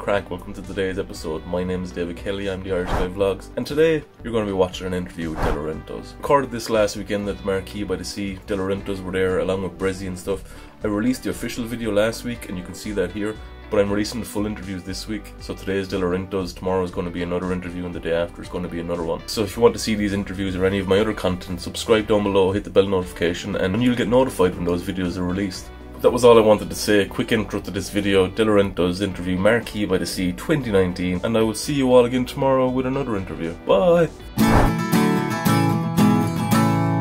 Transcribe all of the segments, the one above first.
crack? Welcome to today's episode. My name is David Kelly, I'm the Irish Guy Vlogs, and today you're going to be watching an interview with Delorentos. Recorded this last weekend at Marquee by the Sea. Delorentos were there along with Brezzy and stuff. I released the official video last week and you can see that here, but I'm releasing the full interviews this week. So today is Delorentos, tomorrow is going to be another interview, and the day after is going to be another one. So if you want to see these interviews or any of my other content, subscribe down below, hit the bell notification, and you'll get notified when those videos are released. That was all I wanted to say. Quick intro to this video. Delorentos interview Marquee by the Sea 2019, and I will see you all again tomorrow with another interview. Bye!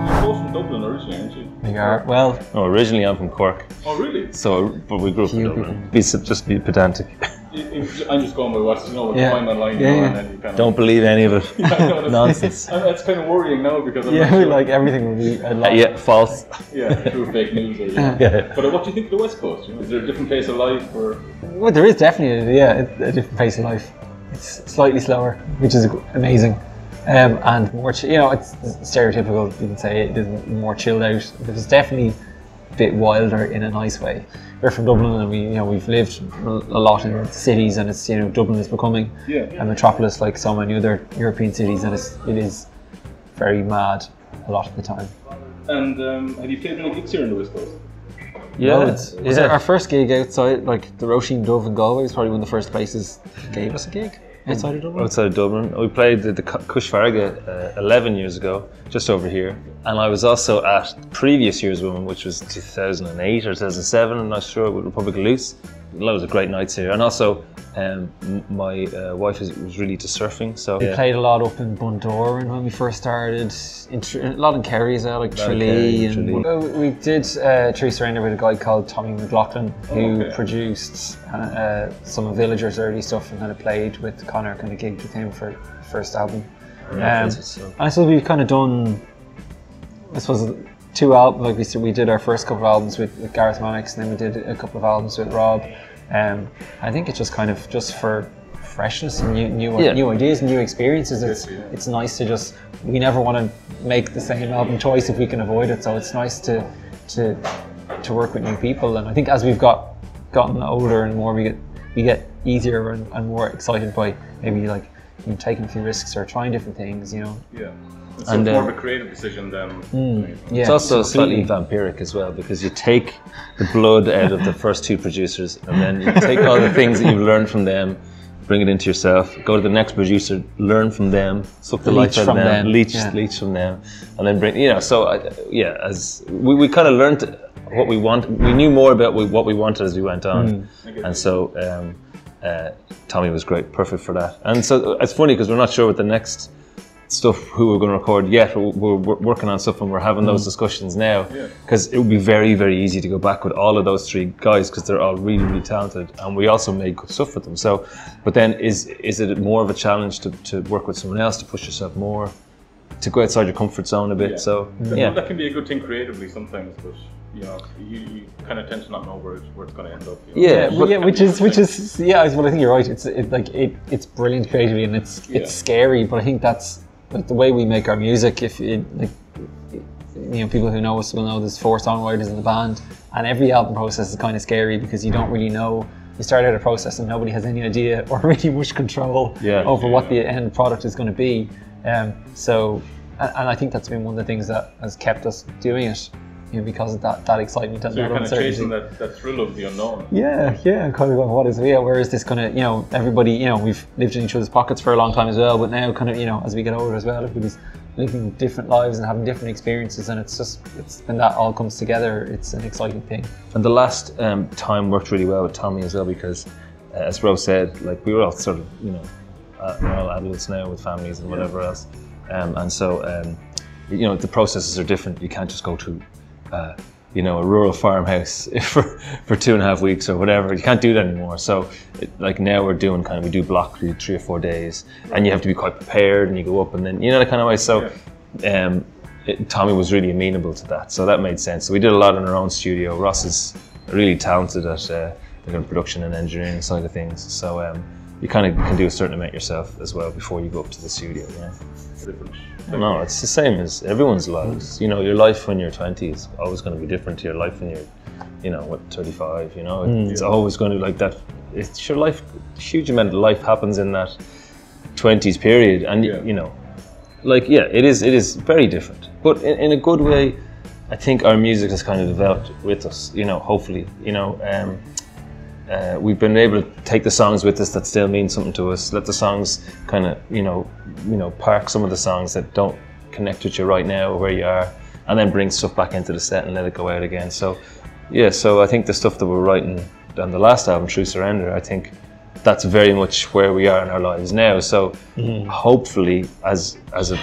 You're both from Dublin originally, aren't you? We are. Well, no, originally I'm from Cork. Oh really? So, but we grew up in Dublin. Just be pedantic. I'm just going by what you know, what you find online, and then you kind of don't believe any of it. Nonsense. That's kind of worrying now because I'm we like everything will be false. Through fake news or But what do you think of the West Coast? Is there a different pace of life, or? Well, there is definitely a different pace of life. It's slightly slower, which is amazing, and more. It's stereotypical. You can say it is more chilled out. It's definitely a bit wilder in a nice way. We're from Dublin, and we've lived a lot in cities, and it's Dublin is becoming a metropolis like so many other European cities, and it is very mad a lot of the time. And have you played any gigs here in the West Coast? Yeah, our first gig outside, like the Roisin Dove in Galway, was probably one of the first places that gave us a gig outside of Dublin. Outside of Dublin, we played the Cush Farraga 11 years ago, just over here. And I was also at the previous year's one, which was 2008 or 2007, I'm not sure, with Republic of Loose. Loads of great nights here. And also, my wife was really into surfing, so... We played a lot up in Bundoran when we first started, a lot in Kerry as well, like Tralee. We did True Surrender with a guy called Tommy McLaughlin, who produced some of Villagers' early stuff, and kind of played with Connor, kind of gigged with him for the first album. And I suppose we've kind of done, I suppose, two albums. Like we did our first couple of albums with Gareth Mannix, and then we did a couple of albums with Rob. I think it's just kind of just for freshness and new ideas and new experiences. It's nice to just, we never want to make the same album twice if we can avoid it. So it's nice to work with new people. And I think as we've gotten older and more, we get easier and more excited by maybe like taking a few risks or trying different things. Yeah. So it's more of a creative decision than... It's also slightly vampiric as well, because you take the blood out of the first two producers, and then you take all the things that you've learned from them, bring it into yourself, go to the next producer, learn from them, suck the life out of them, leech from them, and then bring... as we kind of learned what we want. We knew more about what we wanted as we went on. And so Tommy was great, perfect for that. And so it's funny because we're not sure what the next stuff who we're going to record yet. We're working on stuff and we're having those discussions now, because it would be very, very easy to go back with all of those three guys because they're all really, really talented, and we also made good stuff with them. So, but then is it more of a challenge to work with someone else, to push yourself more, to go outside your comfort zone a bit? So that can be a good thing creatively sometimes, but you kind of tend to not know where it's going to end up. Well, I think you're right. It's brilliant creatively, and it's scary, but I think that's like the way we make our music. People who know us will know there's 4 songwriters in the band, and every album process is kind of scary because you don't really know. You start out a process and nobody has any idea or really much control over what the end product is going to be. And I think that's been one of the things that has kept us doing it, because of that excitement and that uncertainty. So you're kind of chasing that thrill of the unknown. Kind of going, where is this going to, everybody, we've lived in each other's pockets for a long time as well, but now kind of, as we get older as well, everybody's living different lives and having different experiences, and it's when that all comes together, it's an exciting thing. And the last time worked really well with Tommy as well, because as Ro said, like we were all sort of, we're all adults now with families and whatever else. And so, the processes are different. You can't just go to a rural farmhouse for 2.5 weeks or whatever. You can't do that anymore. So like now we do block 3 or 4 days, and you have to be quite prepared, and you go up and then, that kind of way. So Tommy was really amenable to that. So that made sense. So we did a lot in our own studio. Ross is really talented at the kind of production and engineering side of things. So you kind of can do a certain amount yourself as well before you go up to the studio. No, it's the same as everyone's lives. Your life when you're 20 is always going to be different to your life when you're, 35. It's always going to be like that it's sure life, huge amount of life happens in that 20s period, and you know, like it is very different, but in a good way. I think our music has kind of developed with us, you know, hopefully, you know, we've been able to take the songs with us that still mean something to us, let the songs kind of, you know, park some of the songs that don't connect with you right now or where you are, and then bring stuff back into the set and let it go out again. So, yeah, so I think the stuff that we're writing on the last album, True Surrender, I think that's very much where we are in our lives now. So hopefully, as a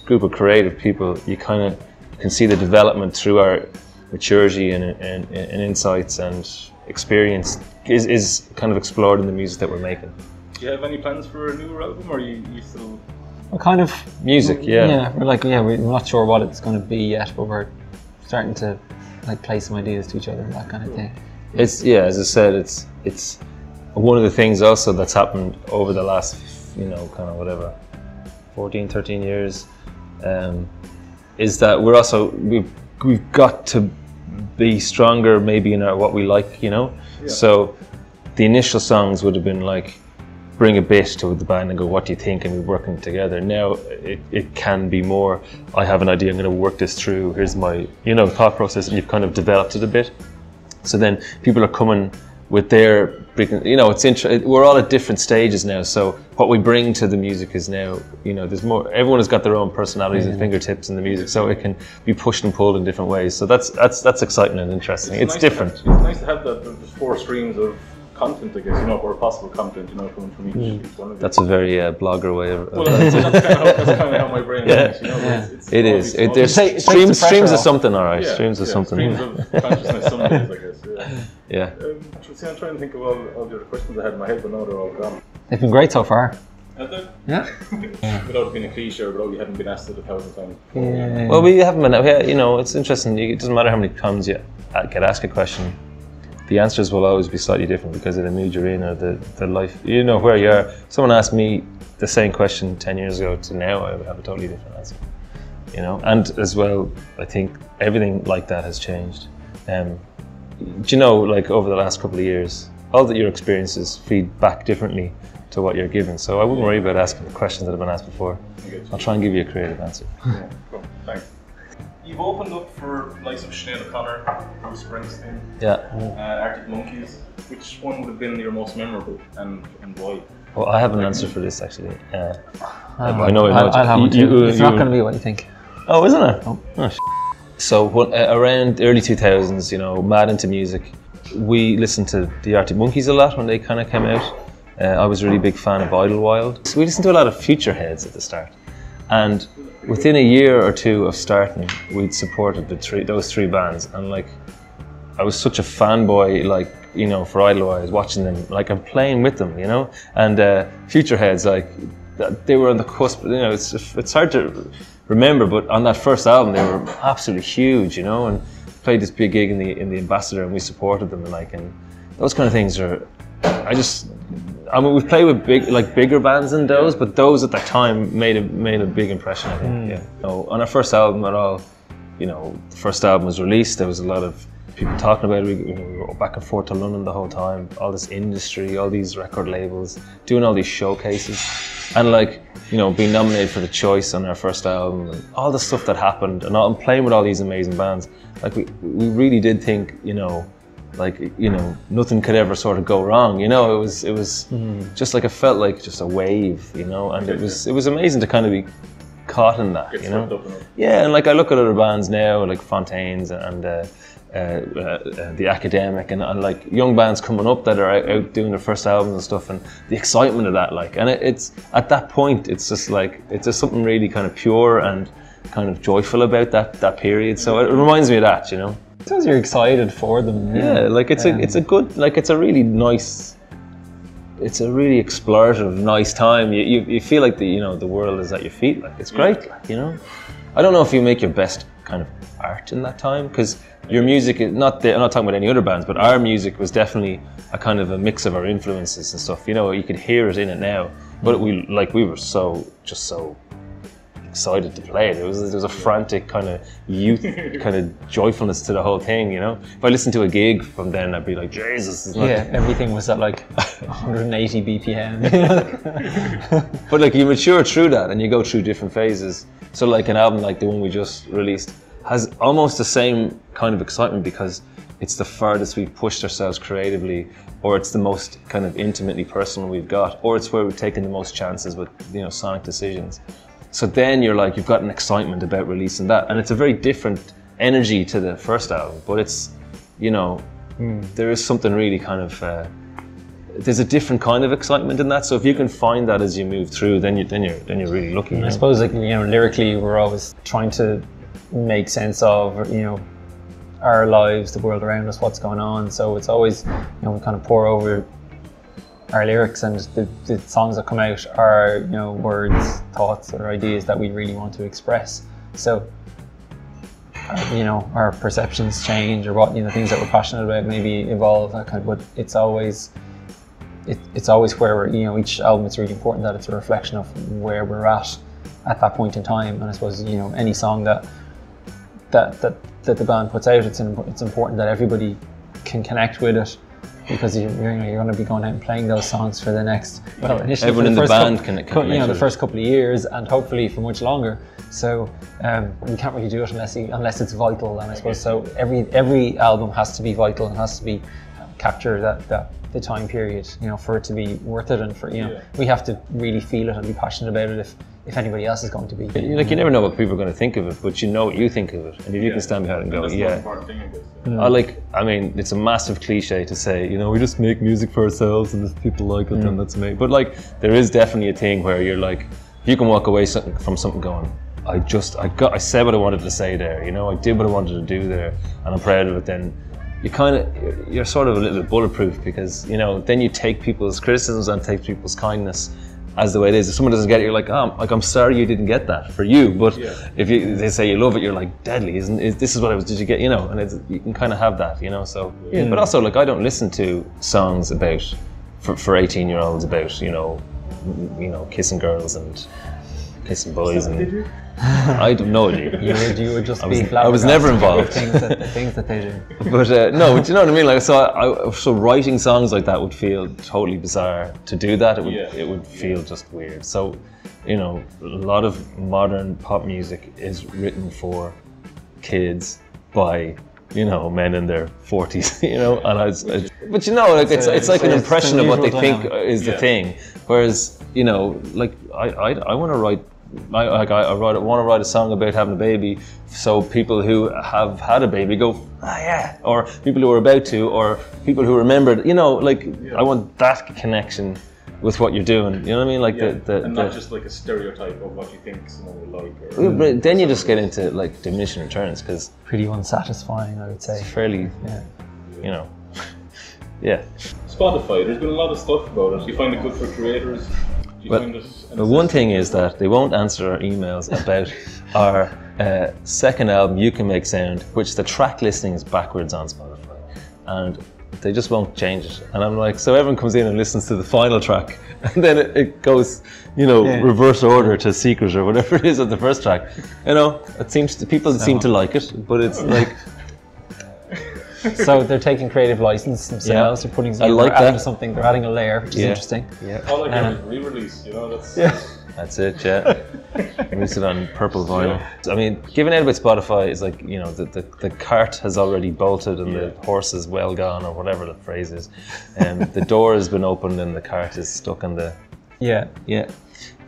group of creative people, you kind of can see the development through our maturity and insights and experience is kind of explored in the music that we're making. Do you have any plans for a newer album, or you still? Well, kind of music, yeah. Yeah, we're like, we're not sure what it's going to be yet, but we're starting to like play some ideas to each other and that kind of thing. It's as I said, it's one of the things also that's happened over the last, you know, kind of whatever, 14, 13 years. Is that we're also we've got to be stronger maybe in our what we like, you know. So the initial songs would have been like bring a bit to the band and go, what do you think, and we're working together. Now it can be more, I have an idea, I'm going to work this through, here's my, you know, thought process, and you've kind of developed it a bit. So then people are coming with their, you know, we're all at different stages now, so what we bring to the music is now, you know, there's more, everyone has got their own personalities and fingertips in the music, so it can be pushed and pulled in different ways. So that's exciting and interesting. It's nice different. It's nice to have that, there's 4 streams of content, I guess, you know, or possible content, you know, coming from each one of That's a very blogger way of... Well, that's kind of how my brain works, you know. There's streams of something, all right. Streams of something. Streams of consciousness some days, I guess. Yeah. I'm trying to think of all the other questions I had in my head, but now they're all gone. They've been great so far. Have they? Yeah. Without being a cliche, or without you haven't been asked it 1,000 times. Yeah. Well, we haven't been, you know, it's interesting. It doesn't matter how many times you get asked a question. The answers will always be slightly different because of the mood you're in or the life, you know, where you are. Someone asked me the same question 10 years ago to now, I would have a totally different answer, you know. And as well, I think everything like that has changed. Do you know, like over the last couple of years, all that your experiences feed back differently to what you're given. So I wouldn't worry about asking the questions that have been asked before. I'll try and give you a creative answer. Yeah, cool. Thanks. You've opened up for likes of Sinead O'Connor, Bruce Springsteen, Arctic Monkeys. Which one would have been your most memorable, and why? Well, I have an answer for this actually. I know. I'll have one too. It's not going to be what you think. Oh, isn't it? Oh, So around the early 2000s, you know, mad into music, we listened to the Arctic Monkeys a lot when they kind of came out. I was a really big fan of Idlewild. So we listened to a lot of Futureheads at the start. And within a year or two of starting, we'd supported those three bands. And like, I was such a fanboy, like, you know, for Idlewild, watching them, like I'm playing with them, you know? And Futureheads, like, they were on the cusp, you know, it's hard to remember, but on that first album, they were absolutely huge, you know, and played this big gig in the Ambassador, and we supported them, and those kind of things are, I mean, we've played with bigger bands than those, but those at that time made a big impression, I think. Yeah. You know, on our first album at all, you know, the first album was released, there was a lot of people talking about it. We were back and forth to London the whole time, all this industry, all these record labels, doing all these showcases, and like, you know, being nominated for the Choice on our first album, and all the stuff that happened, and playing with all these amazing bands. Like we really did think, you know, like, you know, nothing could ever sort of go wrong, you know. It was just like, it felt like just a wave, you know, and it was amazing to kind of be caught in that, you know. Yeah, and like I look at other bands now, like Fontaines and the Academic, and like young bands coming up that are out doing their first albums and stuff, and the excitement of that, like, and it's at that point, it's just like, it's just something really kind of pure and kind of joyful about that period. So it reminds me of that, you know. It sounds you're excited for them. Yeah, like it's a good, like, it's a really nice, it's a really explorative, nice time. You feel like the world is at your feet. Like, it's great, like, you know. I don't know if you make your best kind of art in that time, because your music is I'm not talking about any other bands, but our music was definitely a kind of a mix of our influences and stuff. You know, you could hear it in it now, but we were so excited to play it. There was a frantic kind of youth kind of joyfulness to the whole thing, you know. If I listened to a gig from then, I'd be like, Jesus, it's not... Yeah, everything was at like 180 BPM. But like, you mature through that and you go through different phases. So like an album like the one we just released has almost the same kind of excitement because it's the farthest we've pushed ourselves creatively, or it's the most kind of intimately personal we've got, or it's where we've taken the most chances with, you know, sonic decisions. So then you're like, you've got an excitement about releasing that, and it's a very different energy to the first album, but it's, you know, there is something really kind of, there's a different kind of excitement in that. So if you can find that as you move through, then you're really lucky. I suppose, like, you know, lyrically, we're always trying to make sense of, you know, our lives, the world around us, what's going on. So it's always, you know, we kind of pour over our lyrics, and the songs that come out are, you know, words, thoughts, or ideas that we really want to express. So, you know, our perceptions change, or what, you know, things that we're passionate about maybe evolve. That kind of, but it's always where we're, you know, each album, it's really important that it's a reflection of where we're at that point in time. And I suppose, you know, any song that the band puts out, it's important that everybody can connect with it, because you're going to be going out and playing those songs for the next, well, initially everyone in the band can you know, the first couple of years, and hopefully for much longer. So we can't really do it unless it's vital. And I suppose so every album has to be vital and has to be capture the time period, you know, for it to be worth it, and for, you know, we have to really feel it and be passionate about it if anybody else is going to be. Like, you never know what people are going to think of it, but you know what you think of it, and if you can stand behind it and go, I mean, it's a massive cliche to say, you know, we just make music for ourselves and if people like it, then that's amazing. But like, there is definitely a thing where you're like, you can walk away from something going, I said what I wanted to say there, you know, I did what I wanted to do there, and I'm proud of it. Then you're sort of a little bit bulletproof, because, you know, then you take people's criticisms and take people's kindness as the way it is. If someone doesn't get it, you're like, I'm sorry you didn't get that for you. But if they say you love it, you're like, deadly, this is what did you get, you know? And you can kind of have that, you know. So, but also, like, I don't listen to songs about for 18-year-olds about, you know, kissing girls and kissing boys. Did you? I don't know. You would just I was never involved. The things that they do. But no, but you know what I mean. Like, so writing songs like that would feel totally bizarre. To do that, it would feel just weird. So, you know, a lot of modern pop music is written for kids by, you know, men in their 40s. You know, and but you know, like, it's like an impression of what they think is the thing. Whereas, you know, like, I want to write. I want to write a song about having a baby, so people who have had a baby go, yeah, or people who are about to, or people who remembered, you know, like, I want that connection with what you're doing, you know what I mean? Like, and not just like a stereotype of what you think someone would like. But then you just get into like diminishing returns, because pretty unsatisfying, I would say. It's fairly, you know, Spotify, there's been a lot of stuff about it. Do you find it good for creators? But one thing is that they won't answer our emails about our second album, You Can Make Sound, which the track listing is backwards on Spotify, and they just won't change it. And I'm like, so everyone comes in and listens to the final track, and then it goes, you know, reverse order to Secret or whatever it is of the first track. You know, people seem to like it, but it's like. So they're taking creative license themselves. They're putting adding something. They're adding a layer, which is interesting. All I hear is re-release. You know, that's it. Yeah, release it on purple vinyl. I mean, giving out about Spotify is like, you know, the cart has already bolted and the horse is well gone, or whatever the phrase is. The door has been opened and the cart is stuck in the. Yeah.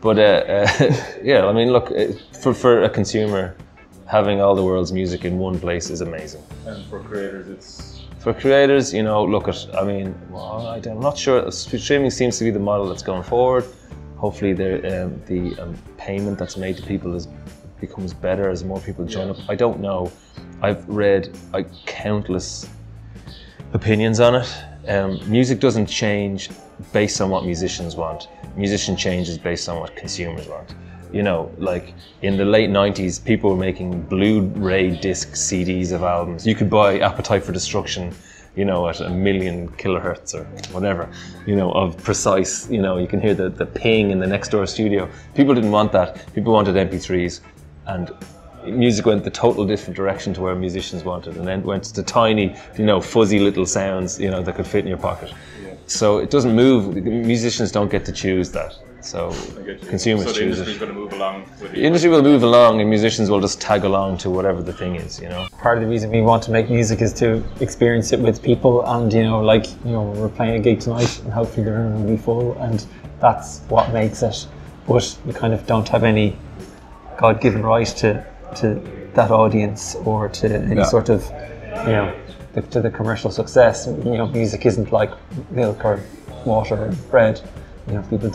But I mean, look, for a consumer, having all the world's music in one place is amazing. And for creators, For creators, you know, look at, I mean, well, I'm not sure, streaming seems to be the model that's going forward. Hopefully the payment that's made to people becomes better as more people join up. I don't know. I've read countless opinions on it. Music doesn't change based on what musicians want. Musician changes based on what consumers want. You know, like in the late 90s, people were making Blu-ray disc CDs of albums. You could buy Appetite for Destruction, you know, at 1,000,000 kilohertz or whatever, you know, of precise, you know, you can hear the ping in the next door studio. People didn't want that. People wanted MP3s, and music went the total different direction to where musicians wanted, and then went to tiny, you know, fuzzy little sounds, you know, that could fit in your pocket. Yeah. So it doesn't move. Musicians don't get to choose that. So consumers choose it. So the industry's going to move along with the industry will move along, and musicians will just tag along to whatever the thing is, you know. Part of the reason we want to make music is to experience it with people, and you know, like, you know, we're playing a gig tonight, and hopefully the room will be full, and that's what makes it. But we kind of don't have any God-given right to that audience or to any sort of, you know, to the commercial success. You know, music isn't like milk or water or bread. You know, people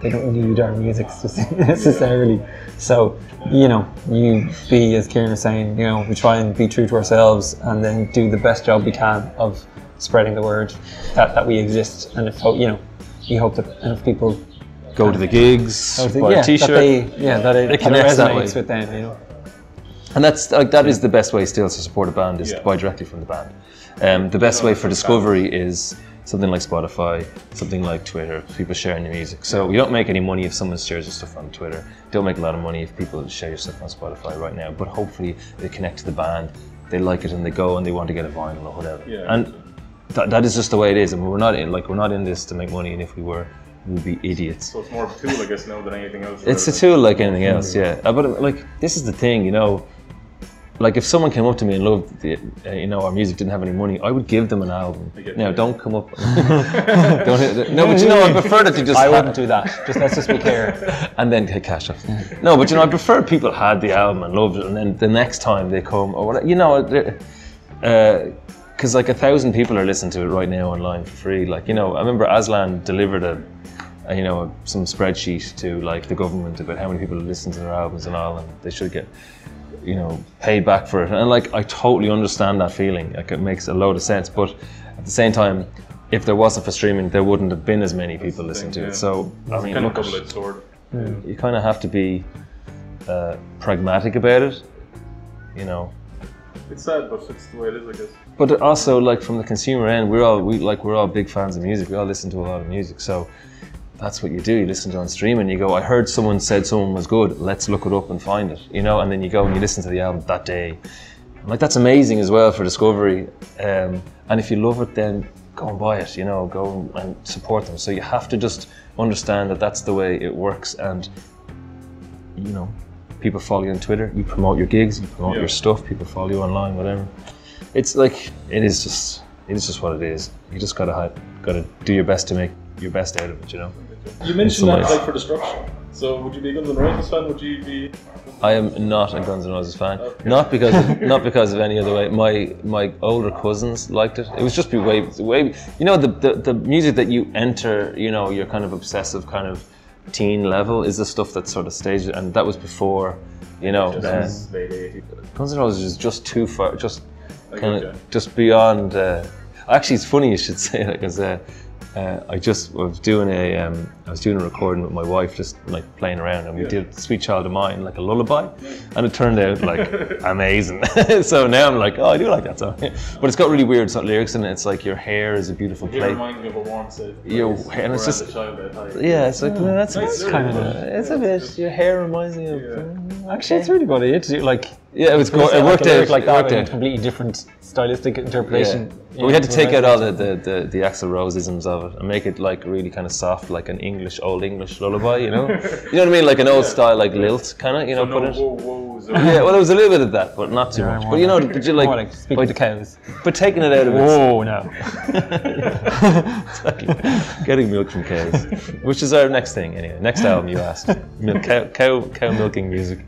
they don't need our music necessarily. So, you know, as Kieran was saying, you know, we try and be true to ourselves and then do the best job we can of spreading the word that we exist. And if, you know, we hope that enough people go to the gigs, buy a t-shirt, that it resonates with them, you know. And that's like, that is the best way still to support a band, is to buy directly from the band. The best way for discovery is something like Spotify, something like Twitter, people sharing your music. So you don't make any money if someone shares your stuff on Twitter. You don't make a lot of money if people share your stuff on Spotify right now. But hopefully they connect to the band, they like it, and they go and they want to get a vinyl or whatever. Yeah, and that is just the way it is. And we're not in this to make money. And if we were, we'd be idiots. So it's more of a tool, I guess, now than anything else. It's a tool like anything else, yeah. But like, this is the thing, you know. Like, if someone came up to me and loved you know, our music, didn't have any money, I would give them an album. Now, don't come up. No, but you know, I prefer that you just. I wouldn't do that. Let's just be clear. And then take cash off. No, but you know, I prefer people had the album and loved it, and then the next time they come or whatever, you know, because like 1,000 people are listening to it right now online for free. Like, you know, I remember Aslan delivered you know, some spreadsheet to like the government about how many people listen to their albums and all, and they should get, you know, paid back for it. And like, I totally understand that feeling. Like, it makes a load of sense. But at the same time, if there wasn't for streaming, there wouldn't have been as many people listening to it. So I mean, look, double-edged sword. You kind of have to be pragmatic about it, you know. It's sad, but it's the way it is, I guess. But also, like, from the consumer end, we're all big fans of music. We all listen to a lot of music, so that's what you do. You listen to it on stream and you go, I heard someone said someone was good, let's look it up and find it, you know. And then you go and you listen to the album that day. Like, that's amazing as well for discovery. And if you love it, then go and buy it, you know, go and support them. So you have to just understand that that's the way it works. And, you know, people follow you on Twitter, you promote your gigs, you promote your stuff, people follow you online, whatever. It's like, it is just what it is. You just gotta do your best to make your best out of it, you know. You mentioned Appetite for Destruction. So would you be a Guns N' Roses fan? Would you be? I am not a Guns N' Roses fan. Okay. Not because of any other way. My older cousins liked it. It was just way. You know, the music that you enter, you know, your kind of obsessive kind of teen level is the stuff that's sort of staged, and that was before, you know. Just late 80s. Guns N' Roses is just too far, just kind of just beyond. Actually, it's funny you should say that, because I was doing a recording with my wife, just like playing around, and we did Sweet Child of Mine, like a lullaby, and it turned out like amazing. So now I'm like, oh, I do like that song. But it's got really weird lyrics in it. It's like, your hair is a beautiful place. It reminds me of a warm safe. And it's just, it's like, that's kind of, it's a bit, your hair reminds me of, actually it's really good. It's like, it was good. It worked out like that, in a completely different stylistic interpretation. But we had to take out all the Axl Rose-isms of it and make it like really kind of soft, like an old English lullaby, you know? You know what I mean? Like an old style, like lilt kind of, you know, put it. Yeah, well, there was a little bit of that, but not too much. But you know, did you like speaking to cows? But taking it out of it. Oh no. Exactly. Getting milk from cows, which is our next thing anyway. Next album, you asked. Cow milking music.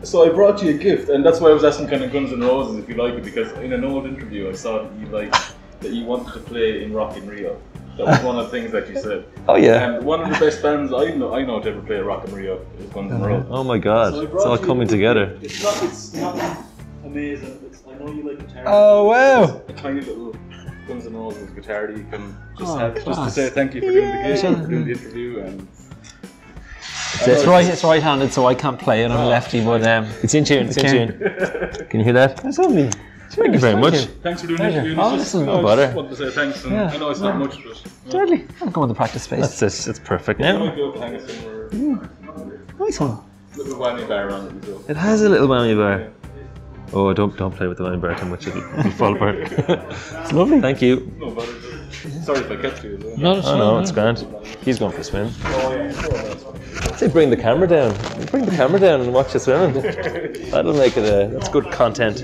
So I brought you a gift, and that's why I was asking kind of Guns N' Roses if you like it, because in an old interview I saw that you wanted to play in Rock in Rio. That was one of the things that you said. Oh yeah. And one of the best bands I know to ever play at Rock in Rio is Guns N' Roses. Oh my God! So it's all coming together. It's not amazing. I know you like guitar. Oh wow! A tiny little Guns N' Roses guitar that you can just have, just to say thank you for doing the gig, for doing the interview, and. It's right-handed, so I can't play it. I'm a lefty, but it's in tune. It's in tune. Can you hear that? That's lovely. Thank you very much. Thanks for doing the interview. Oh, listen, no bother. I just wanted to say thanks, and I know it's not much, but Deadly. I'm going to the practice space. That's it. It's perfect I now. might be able to hang it somewhere. Nice one. Little whammy bar on it as well. It has a little whammy bar. Oh, don't play with the whammy bar too much. It'll fall apart. It's lovely. Thank you. No bother. Sorry if I kept you as well. No, Oh no, it's grand. He's going for a swim. Oh yeah. Say bring the camera down. Bring the camera down and watch you swimming. That'll make it that's good content.